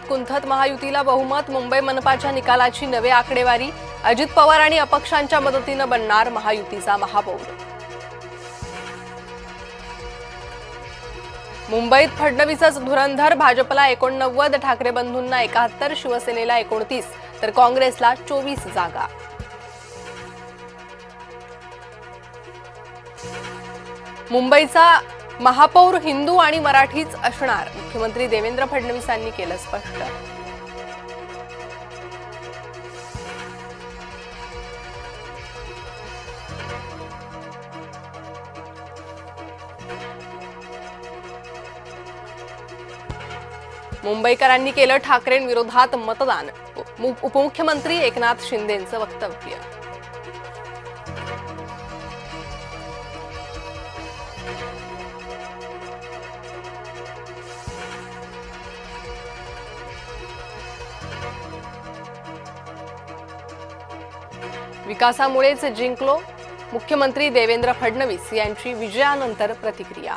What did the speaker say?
कुंथत महायुतीला बहुमत, मुंबई मनपाच्या निकालाची नवी आकडेवारी, अजित पवार आणि अपक्षांच्या मदतीनं बनणार महायुतीचा महापौर। मुंबईत फडणवीसच धुरंधर, भाजपला 89, ठाकरे बंधूंना 71, शिवसेनेला 29 तर काँग्रेसला 24 जागा। मुंबईचा महापौर हिंदू आणि मराठीच असणार, मुख्यमंत्री देवेंद्र फडणवीसांनी केलं स्पष्ट। मुंबईकरांनी केलं ठाकरेंविरोधात मतदान, उपमुख्यमंत्री एकनाथ शिंदेंचं वक्तव्य। विकासामुळेच जिंकलो, मुख्यमंत्री देवेंद्र फडणवीस यांची विजयानंतर प्रतिक्रिया।